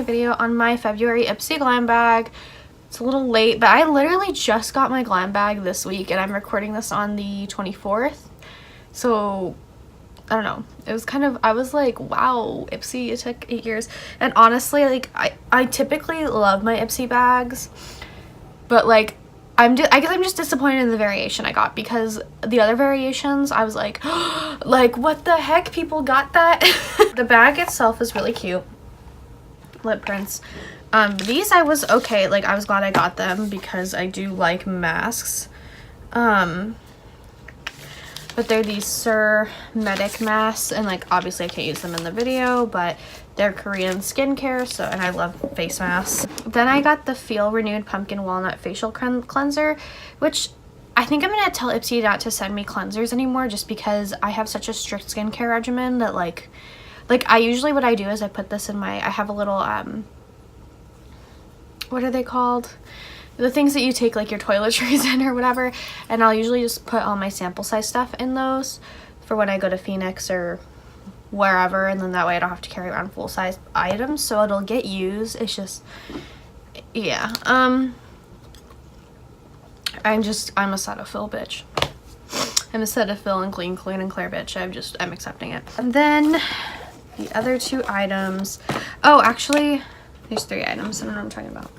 a video on my February Ipsy Glam bag. It's a little late, but I literally just got my glam bag this week and I'm recording this on the 24th. So, I don't know. It was kind of, I was like, wow, Ipsy, it took 8 years. And honestly, like, I typically love my Ipsy bags, but like, I guess I'm just disappointed in the variation I got, because the other variations, I was like, like, what the heck? People got that? The bag itself is really cute. Lip prints. These I was okay. Like, I was glad I got them because I do like masks. But they're these Sir Medic masks, and like, obviously I can't use them in the video, but they're Korean skincare, so, and I love face masks. Then I got the Feel Renewed Pumpkin Walnut Facial Cleanser, which I think I'm gonna tell Ipsy not to send me cleansers anymore, just because I have such a strict skincare regimen that like I usually, what I do is I put this in my, I have a little, what are they called? The things that you take like your toiletries in or whatever, and I'll usually just put all my sample size stuff in those for when I go to Phoenix or wherever, and then that way I don't have to carry around full size items, so it'll get used. It's just, yeah, I'm a Cetaphil bitch. I'm a Cetaphil and clean and clear bitch. I'm accepting it. And then the other 2 items, oh, actually there's 3 items, I don't know what I'm talking about.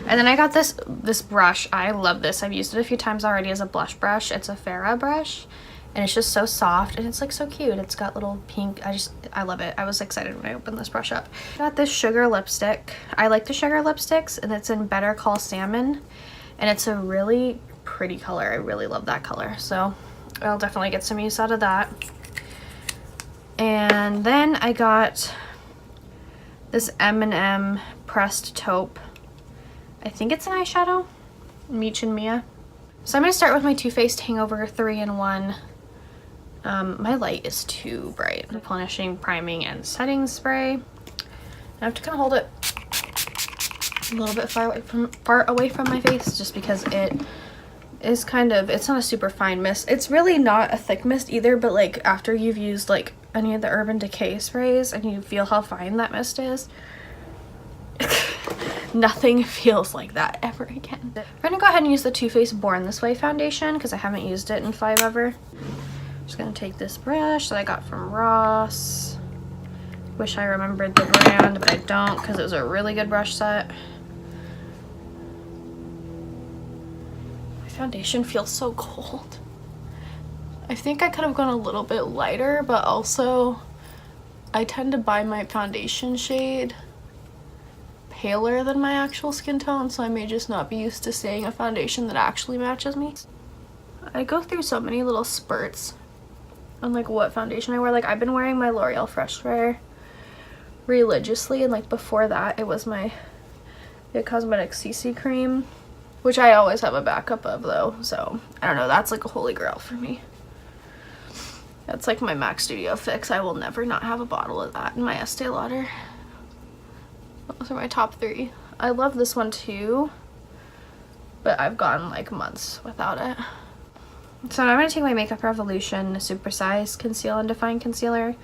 And then I got this brush. I love this. I've used it a few times already as a blush brush. It's a Farrah brush, and it's just so soft, and it's like so cute. It's got little pink, I love it. I was excited when I opened this brush up. Got this sugar lipstick. I like the sugar lipsticks, and it's in Better Call Salmon, and it's a really pretty color. I really love that color, so I'll definitely get some use out of that. And then I got this M&M pressed taupe. I think it's an eyeshadow, Meech and Mia. So I'm gonna start with my Too Faced Hangover 3-in-1. My light is too bright. Replenishing, priming, and setting spray. I have to kind of hold it a little bit far away from my face, just because it is kind of, it's not a super fine mist. It's really not a thick mist either, but like after you've used like any of the Urban Decay sprays and you feel how fine that mist is, nothing feels like that ever again. I'm gonna go ahead and use the Too Faced Born This Way foundation because I haven't used it in 5 ever. Just gonna take this brush that I got from Ross. Wish I remembered the brand, but I don't, because it was a really good brush set. My foundation feels so cold. I think I could have gone a little bit lighter, but also I tend to buy my foundation shade paler than my actual skin tone, so I may just not be used to seeing a foundation that actually matches me. I go through so many little spurts on like what foundation I wear. Like, I've been wearing my L'Oreal Fresh Wear religiously, and like before that it was my It Cosmetics CC cream, which I always have a backup of though, so I don't know, that's like a holy grail for me. That's like my MAC Studio fix. I will never not have a bottle of that in my Estee Lauder. Those are my top 3. I love this one too, but I've gone like months without it. So now I'm going to take my Makeup Revolution Supersize Conceal and Define Concealer.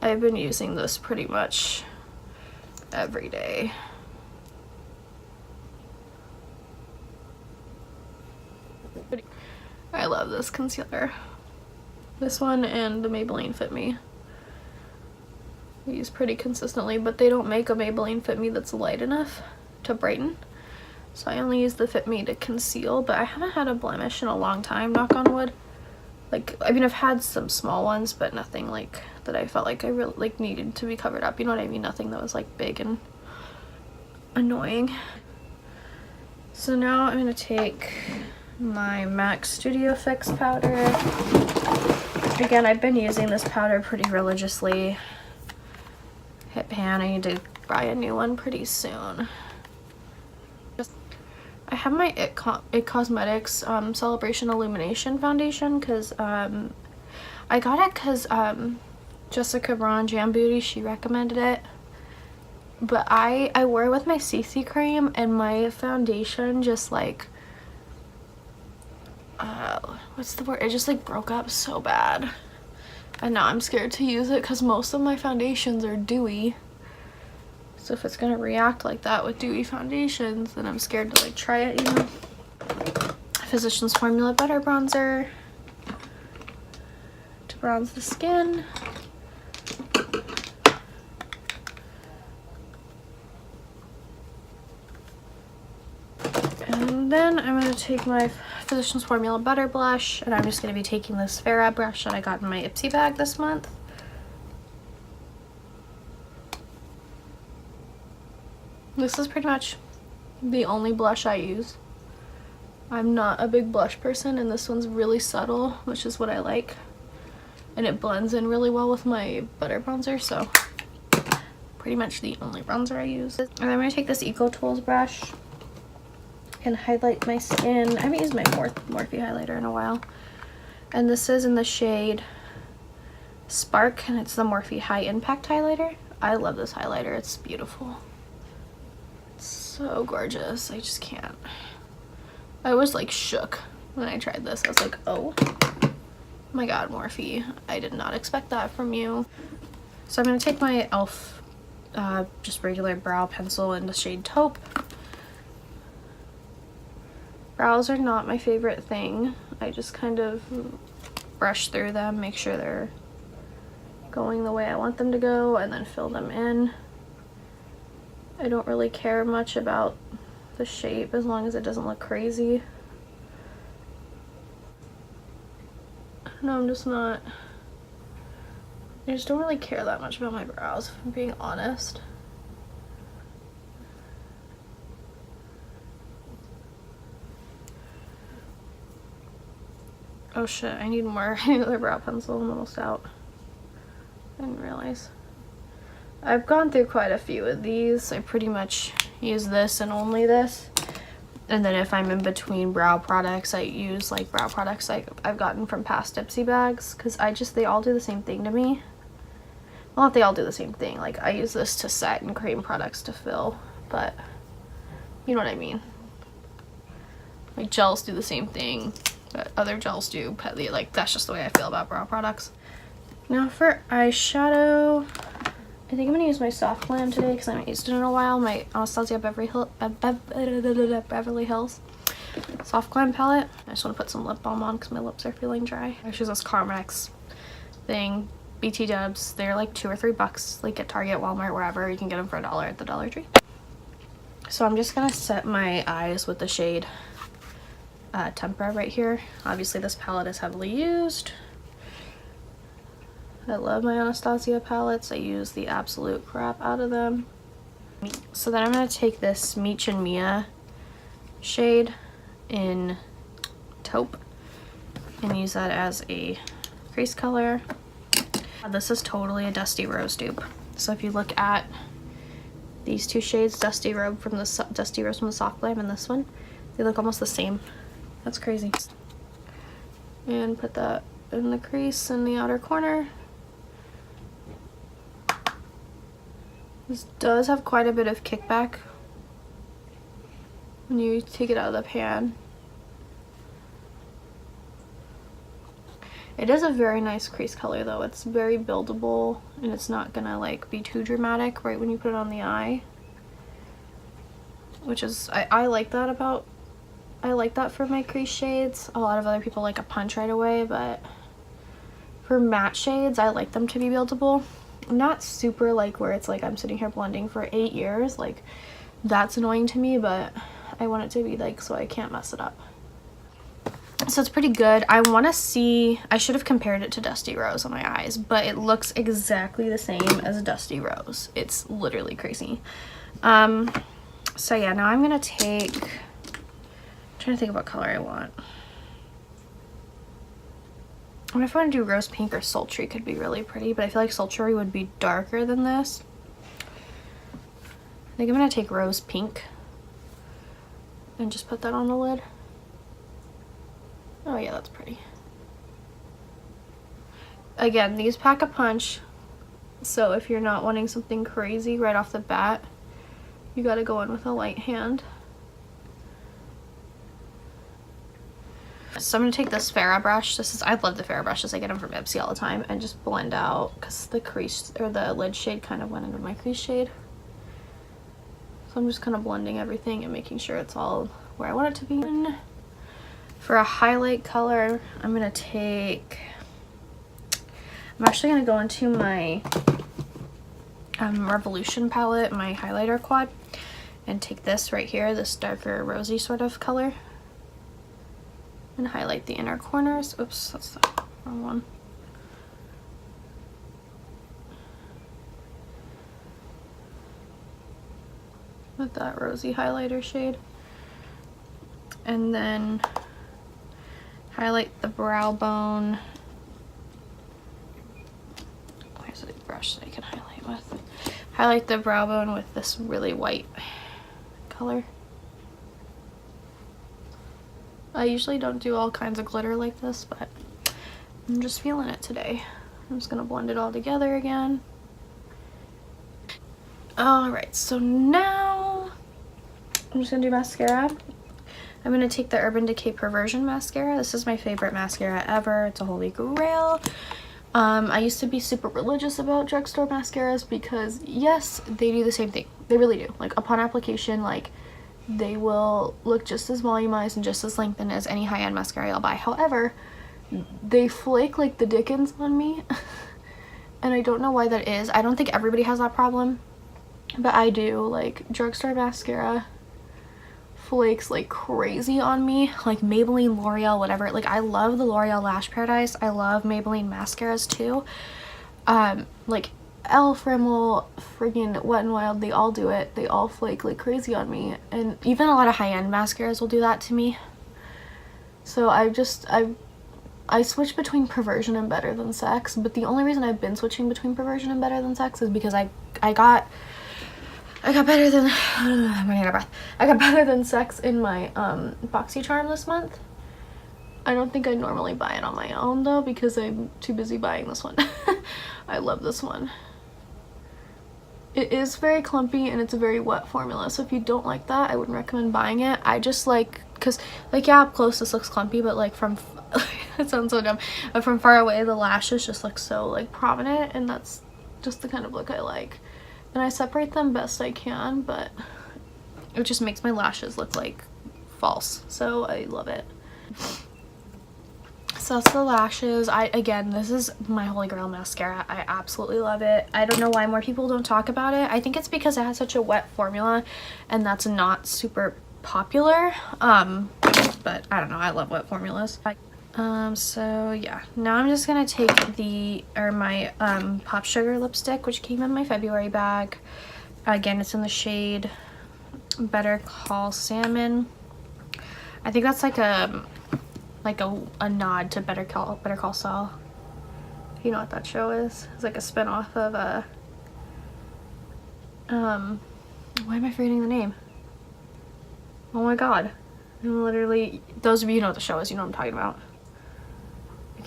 I've been using this pretty much every day. I love this concealer. This one and the Maybelline Fit Me. I use pretty consistently, but they don't make a Maybelline Fit Me that's light enough to brighten. So I only use the Fit Me to conceal, but I haven't had a blemish in a long time, knock on wood. Like, I mean, I've had some small ones, but nothing like that I felt like I really like needed to be covered up. You know what I mean? Nothing that was like big and annoying. So now I'm gonna take my MAC Studio Fix powder. Again, I've been using this powder pretty religiously. Hit pan, I need to buy a new one pretty soon. I have my It Cosmetics Celebration Illumination foundation because I got it because Jessica Braun Jam Beauty, she recommended it. But I wore it with my CC cream, and my foundation just like what's the word? It just like broke up so bad. And now I'm scared to use it because most of my foundations are dewy. So if it's gonna react like that with dewy foundations, then I'm scared to like try it, you know. Physicians Formula Butter Bronzer to bronze the skin. And then I'm going to take my Physicians Formula Butter Blush, and I'm just going to be taking this Farrah brush that I got in my Ipsy bag this month. This is pretty much the only blush I use. I'm not a big blush person, and this one's really subtle, which is what I like. And it blends in really well with my butter bronzer, so pretty much the only bronzer I use. And I'm going to take this Eco Tools brush and highlight my skin. I haven't used my Morphe highlighter in a while. And this is in the shade Spark, and it's the Morphe High Impact highlighter. I love this highlighter. It's beautiful. It's so gorgeous. I just can't. I was like shook when I tried this. I was like, oh my god, Morphe. I did not expect that from you. So I'm going to take my e.l.f. Just regular brow pencil in the shade Taupe. Brows are not my favorite thing. I just kind of brush through them, make sure they're going the way I want them to go, and then fill them in. I don't really care much about the shape as long as it doesn't look crazy. No, I'm just not. I just don't really care that much about my brows, if I'm being honest. Oh shit, I need more. I need another brow pencil. I'm almost out. I didn't realize. I've gone through quite a few of these. I pretty much use this and only this. And then if I'm in between brow products, I use like brow products like I've gotten from past Ipsy bags, because they all do the same thing to me. Well, not they all do the same thing. Like I use this to set and cream products to fill, but you know what I mean. Like gels do the same thing that other gels do. Like that's just the way I feel about brow products. Now for eyeshadow, I think I'm gonna use my Soft Glam today because I haven't used it in a while. My Anastasia Beverly Hills Soft Glam palette. I just want to put some lip balm on because my lips are feeling dry. I choose this Carmex thing, BT Dubs. They're like $2 or $3, like at Target, Walmart, wherever. You can get them for $1 at the Dollar Tree. So I'm just gonna set my eyes with the shade Tempera right here. Obviously this palette is heavily used. I love my Anastasia palettes. I use the absolute crap out of them. So then I'm going to take this Meech and Mia shade in Taupe and use that as a crease color. This is totally a Dusty Rose dupe. So if you look at these two shades, Dusty Rose from the Soft Glam and this one, they look almost the same. That's crazy. And put that in the crease in the outer corner. This does have quite a bit of kickback when you take it out of the pan. It is a very nice crease color though. It's very buildable and it's not gonna like be too dramatic right when you put it on the eye. Which is, I like that about, I like that for my crease shades. A lot of other people like a punch right away, but for matte shades, I like them to be buildable. Not super like where it's like I'm sitting here blending for 8 years, like that's annoying to me, but I want it to be like so I can't mess it up. So it's pretty good. I want to see, I should have compared it to Dusty Rose on my eyes, but it looks exactly the same as Dusty Rose. It's literally crazy. So yeah, now I'm gonna take, I'm trying to think of what color I want. What if I want to do rose pink or sultry? Could be really pretty, but I feel like sultry would be darker than this. I think I'm gonna take rose pink and just put that on the lid. Oh yeah, that's pretty. Again, these pack a punch, so if you're not wanting something crazy right off the bat, you gotta go in with a light hand. So I'm going to take this Farrah brush. I love the Farrah brushes. I get them from Ipsy all the time, and just blend out because the crease or the lid shade kind of went into my crease shade. So I'm just kind of blending everything and making sure it's all where I want it to be. For a highlight color, I'm actually gonna go into my Revolution palette, my highlighter quad, and take this right here, this darker rosy sort of color, and highlight the inner corners. Oops, that's the wrong one. With that rosy highlighter shade. And then highlight the brow bone. Where's a brush that I can highlight with? Highlight the brow bone with this really white color. I usually don't do all kinds of glitter like this, but I'm just feeling it today. I'm just gonna blend it all together again. Alright, so now I'm just gonna do mascara. I'm gonna take the Urban Decay Perversion mascara. This is my favorite mascara ever. It's a holy grail. I used to be super religious about drugstore mascaras because yes, they do the same thing. They really do. Like upon application, like they will look just as volumized and just as lengthened as any high-end mascara I'll buy. However, they flake like the dickens on me. And I don't know why that is. I don't think everybody has that problem, but I do. Like drugstore mascara flakes like crazy on me, like Maybelline, L'Oreal, whatever. Like I love the L'Oreal Lash Paradise. I love Maybelline mascaras too. Like Elf, Rimmel, friggin' Wet n Wild, they all do it. They all flake like crazy on me, and even a lot of high-end mascaras will do that to me. So I switch between Perversion and Better Than Sex, but the only reason I've been switching between Perversion and Better Than Sex is because I got better than I'm running out of breath. I got Better Than Sex in my BoxyCharm this month. I don't think I'd normally buy it on my own though because I'm too busy buying this one. I love this one. It is very clumpy and it's a very wet formula, so if you don't like that, I wouldn't recommend buying it. I just like, because like yeah, up close this looks clumpy, but like from it sounds so dumb, but from far away the lashes just look so like prominent, and that's just the kind of look I like. And I separate them best I can, but it just makes my lashes look like false, so I love it. So that's the lashes. Again, this is my holy grail mascara. I absolutely love it. I don't know why more people don't talk about it. I think it's because it has such a wet formula and that's not super popular. But I don't know, I love wet formulas. So yeah, now I'm just gonna take my Pop Sugar lipstick, which came in my February bag. Again, it's in the shade Better Call Salmon. I think that's like a nod to Better Call Saul. You know what that show is? It's like a spin-off of why am I forgetting the name? Oh my god. I'm literally, those of you who know what the show is, you know what I'm talking about.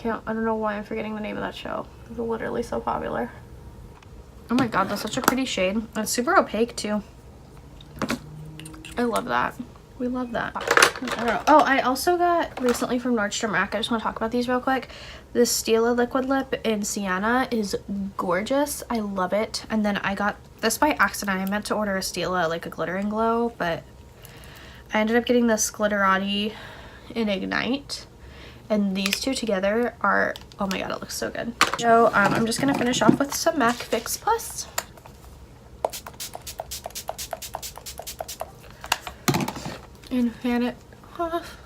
I don't know why I'm forgetting the name of that show. It's literally so popular. Oh my god, that's such a pretty shade. And it's super opaque too. I love that. We love that. I don't know. Oh, I also got recently from Nordstrom Rack, I just want to talk about these real quick. This Stila liquid lip in Sienna is gorgeous. I love it. And then I got this by accident. I meant to order a Stila, like a glitter and glow, but I ended up getting this Glitterati in Ignite. And these two together are, oh my god, it looks so good. So I'm just gonna finish off with some MAC Fix Plus. And fan it off.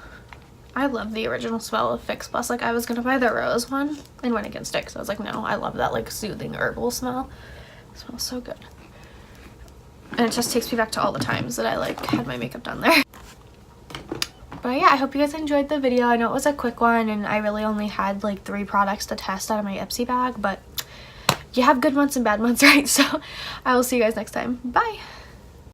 I love the original smell of Fix Plus. Like I was gonna buy the rose one and went against it because I was like, no, I love that like soothing herbal smell. It smells so good. And it just takes me back to all the times that I like had my makeup done there. But yeah, I hope you guys enjoyed the video. I know it was a quick one and I really only had like 3 products to test out of my Ipsy bag, but you have good months and bad months, right? So I will see you guys next time. Bye!